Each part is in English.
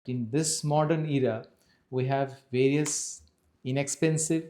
In this modern era, we have various inexpensive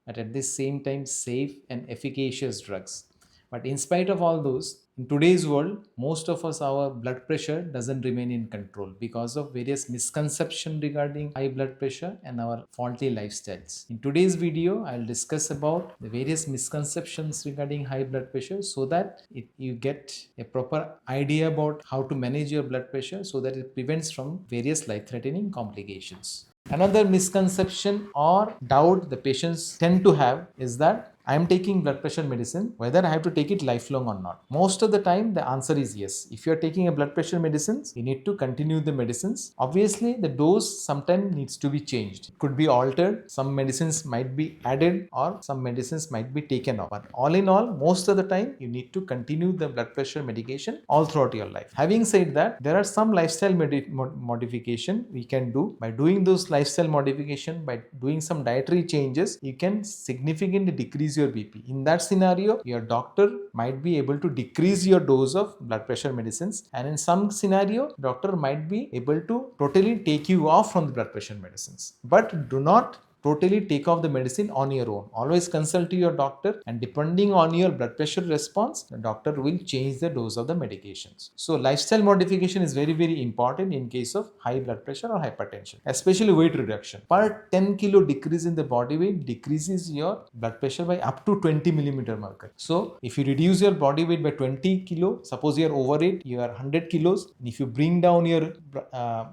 but at the same time safe and efficacious drugs. But in spite of all those, in today's world, most of us, our blood pressure doesn't remain in control because of various misconceptions regarding high blood pressure and our faulty lifestyles. In today's video, I'll discuss about the various misconceptions regarding high blood pressure so that you get a proper idea about how to manage your blood pressure so that it prevents from various life-threatening complications. Another misconception or doubt the patients tend to have is that I am taking blood pressure medicine, whether I have to take it lifelong or not. Most of the time, the answer is yes. If you are taking a blood pressure medicines, you need to continue the medicines. Obviously, the dose sometimes needs to be changed. It could be altered. Some medicines might be added or some medicines might be taken off. But all in all, most of the time, you need to continue the blood pressure medication all throughout your life. Having said that, there are some lifestyle modification we can do. By doing those lifestyle modification, by doing some dietary changes, you can significantly decrease your BP. In that scenario, your doctor might be able to decrease your dose of blood pressure medicines, and in some scenario, doctor might be able to totally take you off from the blood pressure medicines. But do not totally take off the medicine on your own. Always consult your doctor, and depending on your blood pressure response, the doctor will change the dose of the medications. So lifestyle modification is very, very important in case of high blood pressure or hypertension, especially weight reduction. Per 10 kilo decrease in the body weight decreases your blood pressure by up to 20 millimeter mercury. So if you reduce your body weight by 20 kilo, suppose you are overweight, you are 100 kilos, and if you bring down your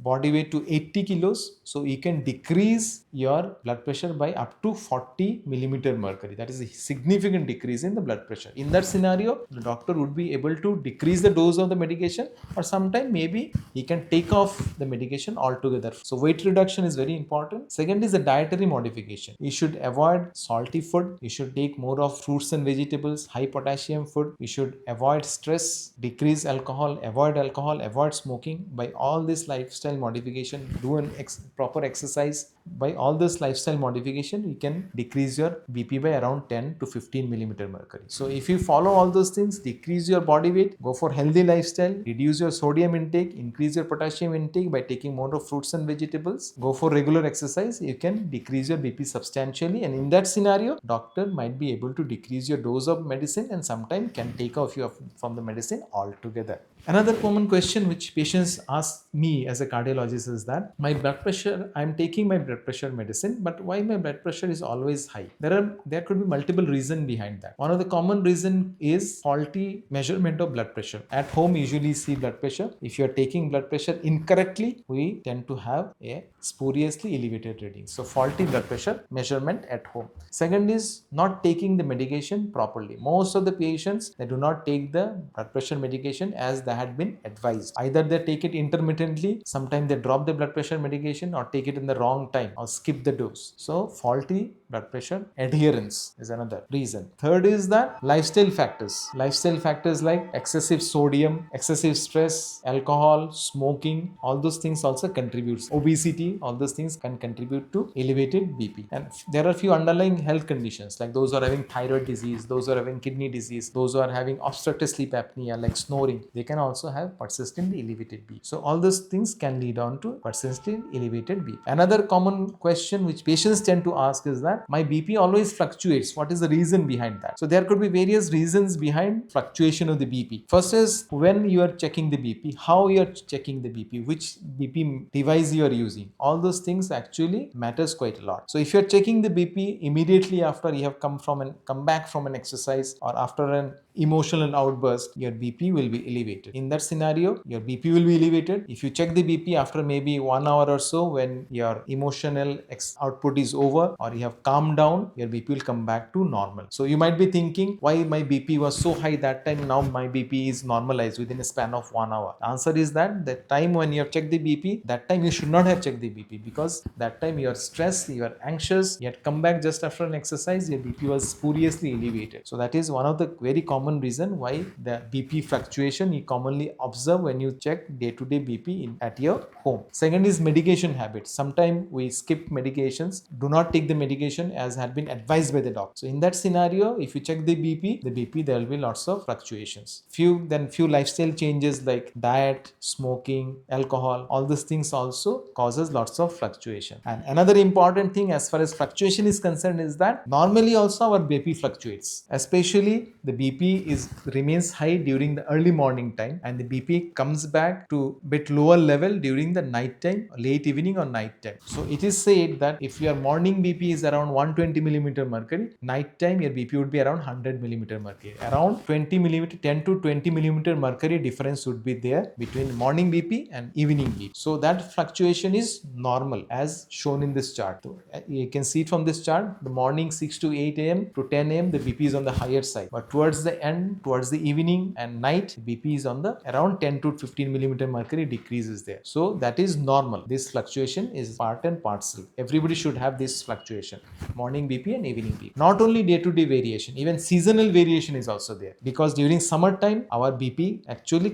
body weight to 80 kilos, so you can decrease your blood pressure by up to 40 millimeter mercury. That is a significant decrease in the blood pressure. In that scenario, the doctor would be able to decrease the dose of the medication, or sometime maybe he can take off the medication altogether. So weight reduction is very important. Second is the dietary modification. You should avoid salty food. You should take more of fruits and vegetables, high potassium food. You should avoid stress, decrease alcohol, avoid smoking. By all this lifestyle modification, do an proper exercise. By all this lifestyle modification, you can decrease your BP by around 10 to 15 millimeter mercury. So if you follow all those things, decrease your body weight, go for healthy lifestyle, reduce your sodium intake, increase your potassium intake by taking more of fruits and vegetables, go for regular exercise, you can decrease your BP substantially. And in that scenario, doctor might be able to decrease your dose of medicine and sometimes can take off you from the medicine altogether. Another common question which patients ask me as a cardiologist is that my blood pressure, I am taking my blood pressure medicine, but why my blood pressure is always high? There could be multiple reasons behind that. One of the common reason is faulty measurement of blood pressure. At home, usually see blood pressure. If you are taking blood pressure incorrectly, we tend to have a spuriously elevated reading. So faulty blood pressure measurement at home. Second is not taking the medication properly. Most of the patients, they do not take the blood pressure medication as they had been advised. Either they take it intermittently, sometimes they drop the blood pressure medication, or take it in the wrong time or skip the dose. So faulty blood pressure adherence is another reason. Third is that lifestyle factors. Lifestyle factors like excessive sodium, excessive stress, alcohol, smoking, all those things also contributes. Obesity, all those things can contribute to elevated BP. And there are few underlying health conditions like those who are having thyroid disease, those who are having kidney disease, those who are having obstructive sleep apnea like snoring. They can also have persistently elevated BP. So all those things can lead on to persistent elevated BP. Another common question which patients tend to ask is that my BP always fluctuates. What is the reason behind that? So there could be various reasons behind fluctuation of the BP. First is when you are checking the BP, how you are checking the BP, which BP device you are using. All those things actually matters quite a lot. So if you are checking the BP immediately after you have come back from an exercise or after an emotional outburst, your BP will be elevated. In that scenario, your BP will be elevated. If you check the BP after maybe 1 hour or so, when your emotional output is over or you have calmed down, your BP will come back to normal. So you might be thinking, why my BP was so high that time, now my BP is normalized within a span of 1 hour. The answer is that the time when you have checked the BP, that time you should not have checked the BP, because that time you are stressed, you are anxious, you had come back just after an exercise, your BP was spuriously elevated. So that is one of the very common reason why the BP fluctuation you commonly observe when you check day-to-day BP at your home. Second is medication habits. Sometimes we skip medications patients do not take the medication as had been advised by the doctor. So in that scenario, if you check the BP, there will be lots of fluctuations. Few lifestyle changes like diet, smoking, alcohol, all these things also causes lots of fluctuation. And another important thing as far as fluctuation is concerned is that normally also our BP fluctuates, especially the BP remains high during the early morning time, and the BP comes back to bit lower level during the night time, late evening or night time. So it is said that if your morning BP is around 120 millimeter mercury, night time your BP would be around 100 millimeter mercury. Around 20 millimeter, 10 to 20 millimeter mercury difference would be there between morning BP and evening BP. So that fluctuation is normal as shown in this chart. So you can see it from this chart. The morning 6 to 8 a.m. to 10 a.m. the BP is on the higher side, but towards the end, towards the evening and night, BP is on the around 10 to 15 millimeter mercury decreases there. So that is normal. This fluctuation is part and parcel. Everybody should have this fluctuation, morning BP and evening BP. Not only day-to-day variation, even seasonal variation is also there, because during summertime our BP actually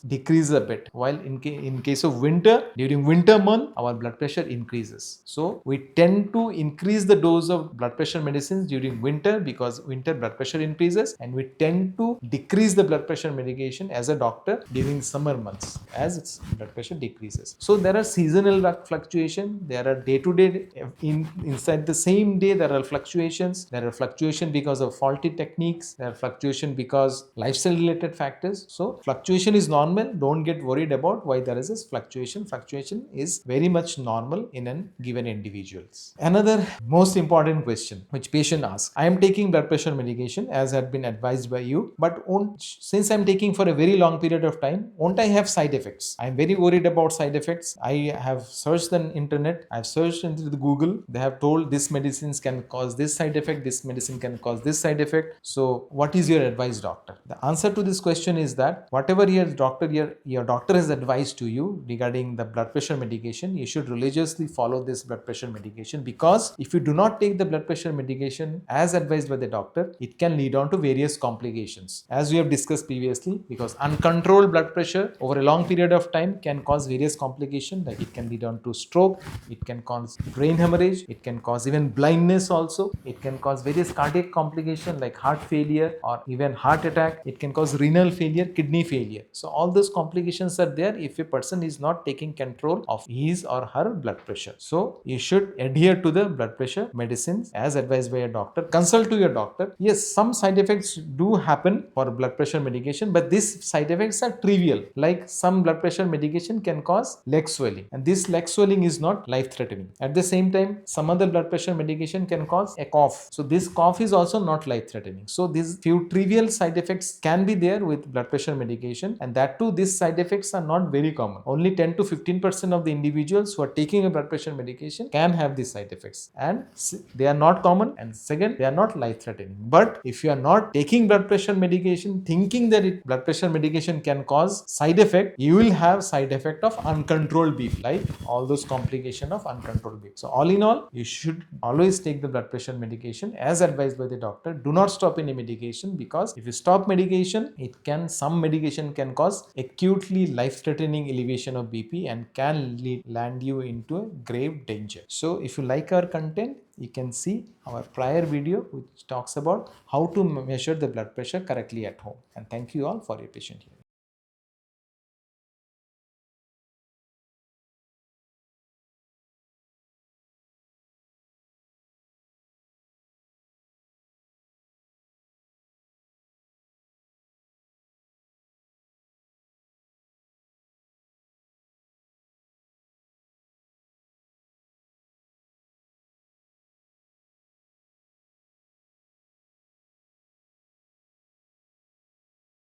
decreases a bit, while in case of winter, during winter month our blood pressure increases. So we tend to increase the dose of blood pressure medicines during winter because winter blood pressure increases, and we tend to decrease the blood pressure medication as a doctor during summer months as its blood pressure decreases. So there are seasonal fluctuation, there are day-to-day, inside the same day there are fluctuations, there are fluctuation because of faulty techniques, there are fluctuation because lifestyle related factors. So fluctuation is normal, don't get worried about why there is this fluctuation. Fluctuation is very much normal in a given individuals. Another most important question which patient asks: I am taking blood pressure medication as had been advised by you, but since I am taking for a very long period of time, won't I have side effects? I am very worried about side effects. I have searched the internet, I have searched into the Google, they have told this medicines can cause this side effect, this medicine can cause this side effect. So what is your advice, doctor? The answer to this question is that whatever your doctor has advised to you regarding the blood pressure medication, you should religiously follow this blood pressure medication, because if you do not take the blood pressure medication as advised by the doctor, it can lead on to various complications, as we have discussed previously, because uncontrolled blood pressure over a long period of time can cause various complications, like it can lead on to stroke, it can cause brain hemorrhage, it can cause even blindness also, it can cause various cardiac complications like heart failure or even heart attack, it can cause renal failure, kidney failure. So all those complications are there if a person is not taking control of his or her blood pressure. So you should adhere to the blood pressure medicines as advised by a doctor. Consult to your doctor. Yes, some side effects do happen for blood pressure medication, but these side effects are trivial. Like some blood pressure medication can cause leg swelling, and this leg swelling is not life threatening. At the same time, some other blood pressure medication can cause a cough. So this cough is also not life threatening. So these few trivial side effects can be there with blood pressure medication, and that too, these side effects are not very common. Only 10 to 15% of the individuals who are taking a blood pressure medication can have these side effects, and they are not common, and second, they are not life threatening. But if you are not taking blood pressure medication thinking that blood pressure medication can cause side effect, you will have side effect of uncontrolled BP, like all those complications of uncontrolled BP. So all in all, you should always take the blood pressure medication as advised by the doctor. Do not stop any medication, because if you stop medication, some medication can cause acutely life-threatening elevation of BP and can land you into a grave danger. So if you like our content, you can see our prior video which talks about how to measure the blood pressure correctly at home. And thank you all for your patience here.